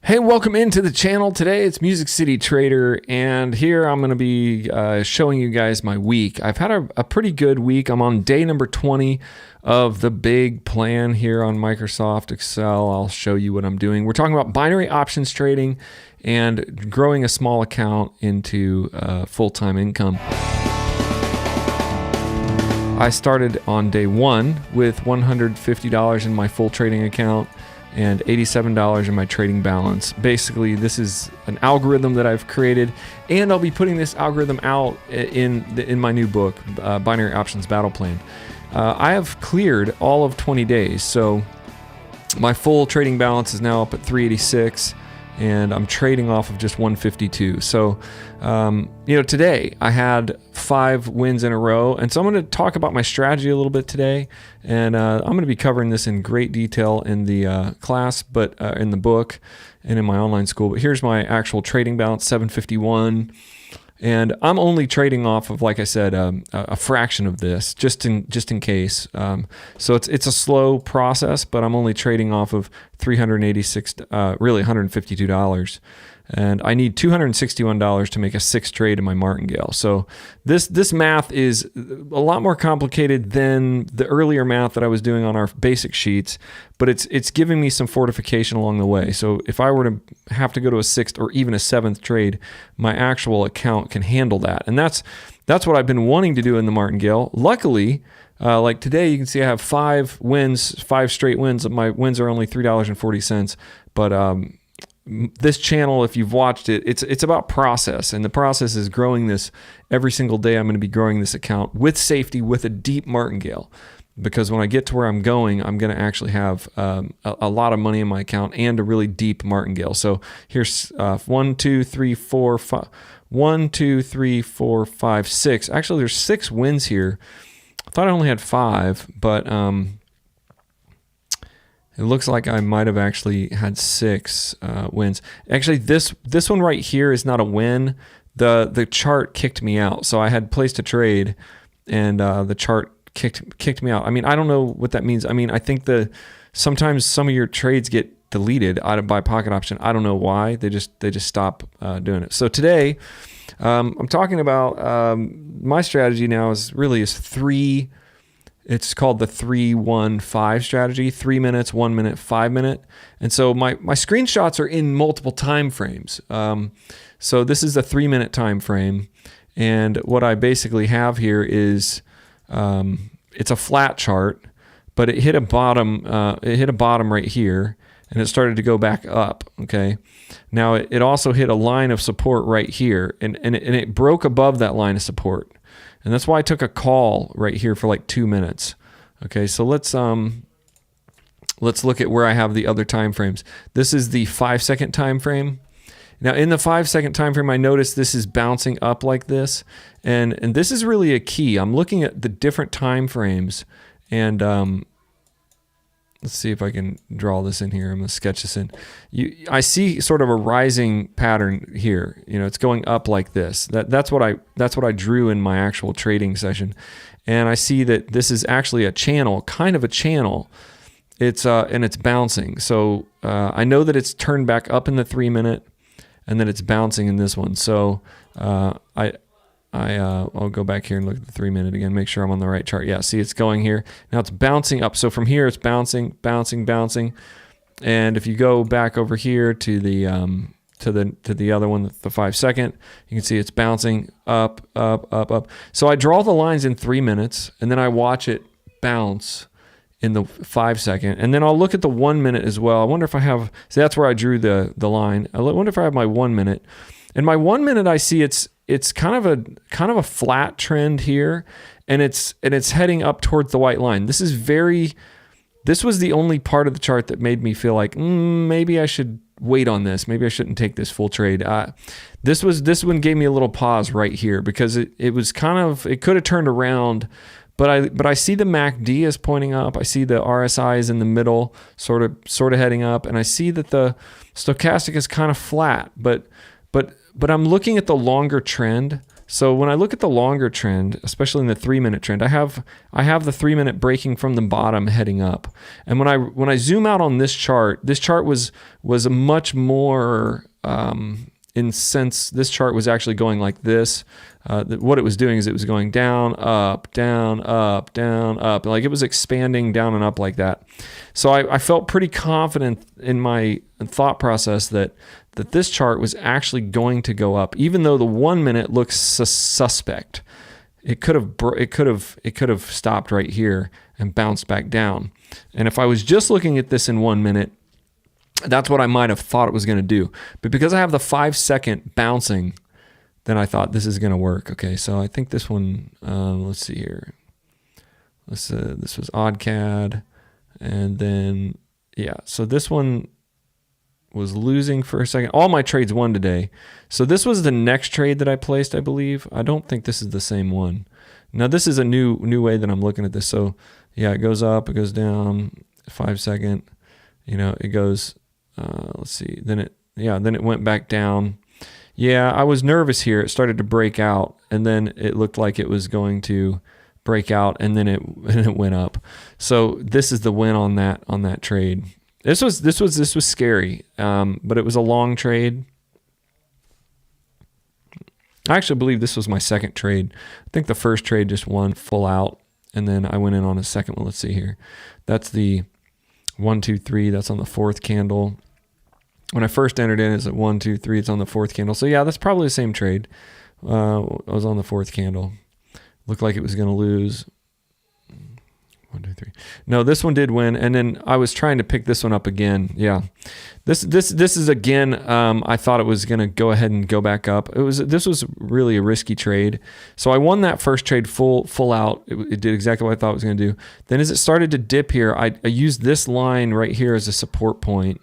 Hey, welcome into the channel. Today it's Music City Trader, and here I'm going to be showing you guys my week. I've had a pretty good week. I'm on day number 20 of the big plan here on Microsoft Excel. I'll show you what I'm doing. We're talking about binary options trading and growing a small account into full-time income. I started on day one with $150 in my full trading account and $87 in my trading balance. Basically, this is an algorithm that I've created, and I'll be putting this algorithm out in my new book, Binary Options Battle Plan. I have cleared all of 20 days, so my full trading balance is now up at 386, and I'm trading off of just 152. So, today I had 5 wins in a row, and so I'm going to talk about my strategy a little bit today, and I'm going to be covering this in great detail in the class, but in the book and in my online school. But here's my actual trading balance, 751. And I'm only trading off of, like I said, a fraction of this, just in case. So it's a slow process, but I'm only trading off of really $152, and I need $261 to make a 6th trade in my martingale. So this math is a lot more complicated than the earlier math that I was doing on our basic sheets, but it's giving me some fortification along the way. So if I were to have to go to a 6th or even a 7th trade, my actual account can handle that. And that's what I've been wanting to do in the martingale. Luckily, like today, you can see I have 5 wins, 5 straight wins. My wins are only $3.40, but this channel, if you've watched it, it's about process, and the process is growing this every single day. I'm going to be growing this account with safety, with a deep martingale, because when I get to where I'm going, I'm going to actually have a lot of money in my account and a really deep martingale. So here's 1, 2, 3, 4, 5. 1, 2, 3, 4, 5, 6. Actually, there's 6 wins here. I thought I only had 5, but it looks like I might have actually had 6 wins. Actually, this one right here is not a win. The chart kicked me out. So I had placed a trade, and the chart kicked me out. I mean, I don't know what that means. I mean, I think sometimes some of your trades get deleted out of by pocket option. I don't know why. They just stop doing it. So today, I'm talking about my strategy now is 3. It's called the 3-1-5 strategy, 3 minutes, 1 minute, 5 minute. And so my screenshots are in multiple time frames. So this is a 3-minute time frame. And what I basically have here is, it's a flat chart, but it hit a bottom right here, and it started to go back up. Okay. Now it also hit a line of support right here, and it broke above that line of support. And that's why I took a call right here for like 2 minutes. Okay, so let's look at where I have the other time frames. This is the 5-second time frame. Now in the 5-second time frame, I noticed this is bouncing up like this, and this is really a key. I'm looking at the different time frames, and let's see if I can draw this in here. I'm going to sketch this in. I see sort of a rising pattern here. It's going up like this. That's what I drew in my actual trading session. And I see that this is actually a channel, kind of a channel. And it's bouncing. So I know that it's turned back up in the 3-minute, and then it's bouncing in this one. So I'll go back here and look at the 3-minute again, make sure I'm on the right chart. Yeah, see, it's going here. Now it's bouncing up. So from here, it's bouncing, bouncing, bouncing. And if you go back over here to the other one, the 5-second, you can see it's bouncing up, up, up, up. So I draw the lines in 3 minutes, and then I watch it bounce in the 5-second, and then I'll look at the 1 minute as well. I wonder if I have. See, that's where I drew the line. I wonder if I have my 1 minute. And my 1 minute, I see it's kind of a flat trend here, and it's heading up towards the white line. This was the only part of the chart that made me feel like maybe I should wait on this. Maybe I shouldn't take this full trade. This one gave me a little pause right here, because it could have turned around, but I see the MACD is pointing up. I see the RSI is in the middle, sort of heading up, and I see that the stochastic is kind of flat, but I'm looking at the longer trend. So when I look at the longer trend, especially in the 3-minute trend, I have the 3-minute breaking from the bottom heading up. And when I zoom out on this chart was a much more in sense, this chart was actually going like this. What it was doing is it was going down, up, down, up, down, up. Like it was expanding down and up like that. So I felt pretty confident in my thought process that this chart was actually going to go up, even though the 1 minute looks suspect. It could have stopped right here and bounced back down. And if I was just looking at this in 1 minute, that's what I might have thought it was going to do. But because I have the 5-second bouncing, then I thought this is going to work. Okay, so I think this one, let's see here. This was OddCAD. And then, yeah, so this one was losing for a second. All my trades won today. So this was the next trade that I placed, I believe. I don't think this is the same one. Now, this is a new way that I'm looking at this. So, yeah, it goes up, it goes down, 5-second. It goes... let's see. Then it went back down. Yeah, I was nervous here. It started to break out, and then it looked like it was going to break out, and then it went up. So this is the win on that trade. This was scary, but it was a long trade. I actually believe this was my second trade. I think the first trade just won full out, and then I went in on a second one. Let's see here. That's the 1, 2, 3. That's on the fourth candle. When I first entered in, it's at 1, 2, 3. It's on the fourth candle. So yeah, that's probably the same trade. I was on the fourth candle. Looked like it was going to lose. 1, 2, 3. No, this one did win, and then I was trying to pick this one up again. Yeah, this is again. I thought it was going to go ahead and go back up. This was really a risky trade. So I won that first trade full out. It did exactly what I thought it was going to do. Then as it started to dip here, I used this line right here as a support point.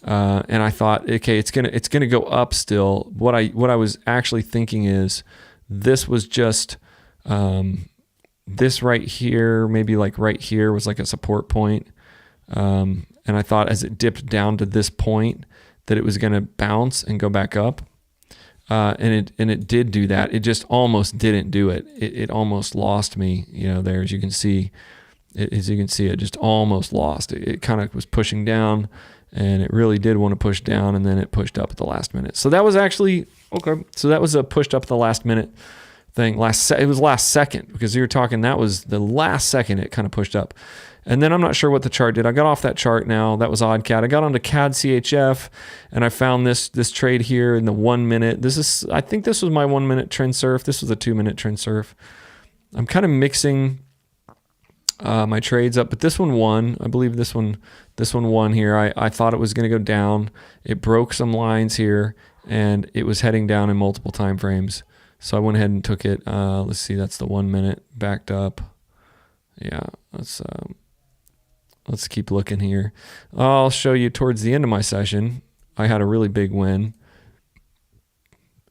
And I thought, okay, it's gonna go up still. What I was actually thinking is this was just this right here, maybe like right here was like a support point. And I thought as it dipped down to this point that it was gonna bounce and go back up. And it did do that. It just almost didn't do it. It almost lost me, there as you can see. It just almost lost. It kind of was pushing down. And it really did want to push down, and then it pushed up at the last minute. So that was actually, okay. So that was a pushed up at the last minute thing. It was last second, because you were talking, that was the last second it kind of pushed up. And then I'm not sure what the chart did. I got off that chart now. That was OddCAD. I got onto CAD CHF, and I found this trade here in the 1 minute. I think this was my 1 minute trend surf. This was a 2-minute trend surf. I'm kind of mixing my trades up, but this one won. I believe this one won here. I thought it was going to go down. It broke some lines here, and it was heading down in multiple time frames. So I went ahead and took it. Let's see, that's the 1 minute backed up. Yeah, let's keep looking here. I'll show you towards the end of my session. I had a really big win,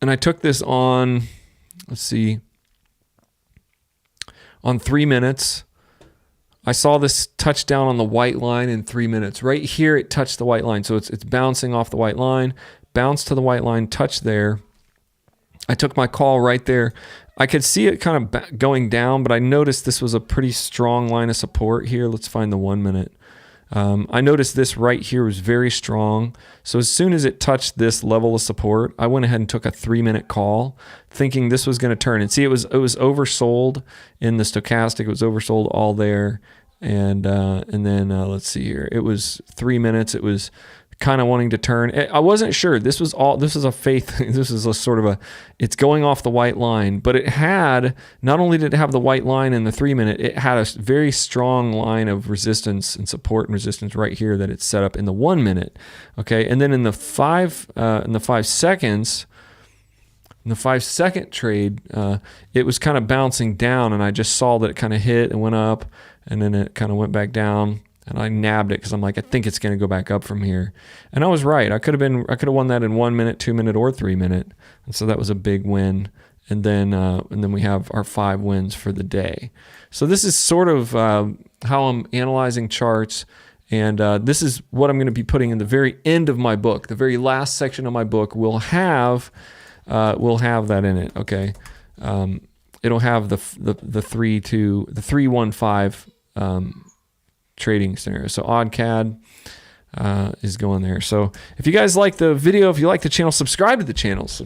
and I took this on, let's see, on 3 minutes. I saw this touch down on the white line in 3 minutes. Right here, it touched the white line. So it's bouncing off the white line, bounced to the white line, touched there. I took my call right there. I could see it kind of going down, but I noticed this was a pretty strong line of support here. Let's find the 1 minute. I noticed this right here was very strong. So as soon as it touched this level of support, I went ahead and took a 3 minute call, thinking this was going to turn. And see, it was oversold in the stochastic. It was oversold all there. And then let's see here. It was 3 minutes. It was kind of wanting to turn. I wasn't sure. This was a faith. This is a sort of it's going off the white line, but it had, not only did it have the white line in the 3 minute, it had a very strong line of resistance and support and resistance right here that it's set up in the 1 minute. Okay. And then in the 5 seconds, in the 5-second trade, it was kind of bouncing down, and I just saw that it kind of hit and went up, and then it kind of went back down. And I nabbed it because I'm like, I think it's going to go back up from here. And I was right. I could have won that in 1 minute, 2 minute, or 3 minute. And so that was a big win. And then we have our 5 wins for the day. So this is sort of how I'm analyzing charts. And this is what I'm going to be putting in the very end of my book. The very last section of my book will have will have that in it. Okay, it'll have the 3-1-5 trading scenario. So odd CAD is going there. So if you guys like the video, if you like the channel, subscribe to the channels.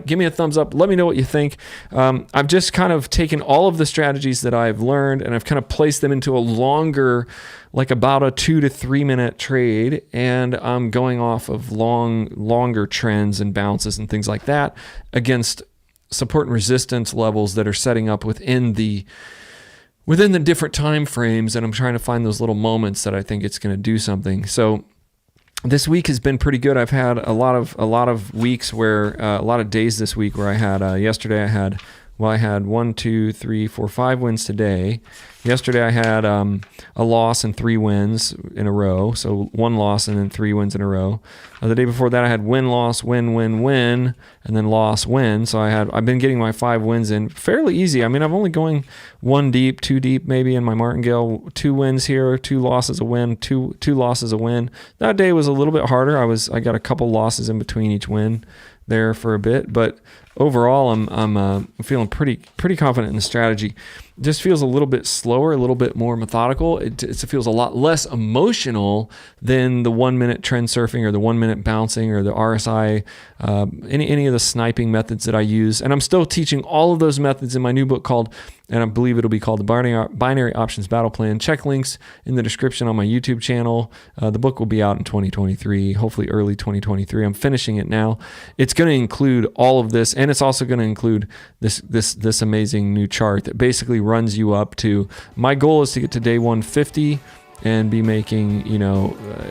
Give me a thumbs up. Let me know what you think. I've just kind of taken all of the strategies that I've learned and I've kind of placed them into a longer, like about a 2 to 3 minute trade, and I'm going off of longer trends and bounces and things like that against support and resistance levels that are setting up within the different time frames, and I'm trying to find those little moments that I think it's going to do something. So this week has been pretty good. I've had a lot of weeks where a lot of days this week where I had yesterday I had 1, 2, 3, 4, 5 wins today. Yesterday I had a loss and 3 wins in a row, so 1 loss and then 3 wins in a row. The day before that I had win, loss, win, win, win, and then loss, win. So I've been getting my 5 wins in fairly easy. I mean, I'm only going 1 deep, 2 deep maybe in my martingale. 2 wins here, 2 losses, a win, 2 losses, a win. That day was a little bit harder. I got a couple losses in between each win there for a bit, but overall I'm feeling pretty confident in the strategy. It just feels a little bit slower, a little bit more methodical. It feels a lot less emotional than the 1 minute trend surfing or the 1 minute bouncing or the RSI, any of the sniping methods that I use. And I'm still teaching all of those methods in my new book called, and I believe it'll be called the Binary Options Battle Plan. Check links in the description on my YouTube channel. The book will be out in 2023, hopefully early 2023. I'm finishing it now. It's going to include all of this, and it's also going to include this amazing new chart that basically runs you up to, my goal is to get to day 150 and be making,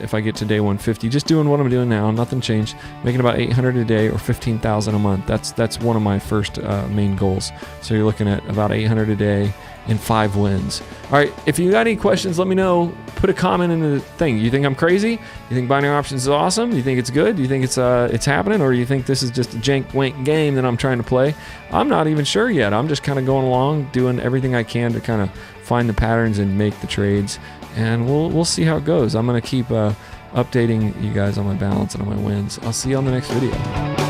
if I get to day 150, just doing what I'm doing now, nothing changed, making about 800 a day or 15,000 a month. That's one of my first main goals. So you're looking at about 800 a day and 5 wins. All right, if you got any questions, let me know. Put a comment in the thing. You think I'm crazy? You think binary options is awesome? You think it's good? You think it's happening? Or you think this is just a jank wank game that I'm trying to play? I'm not even sure yet. I'm just kind of going along, doing everything I can to kind of find the patterns and make the trades. And we'll see how it goes. I'm going to keep updating you guys on my balance and on my wins. I'll see you on the next video.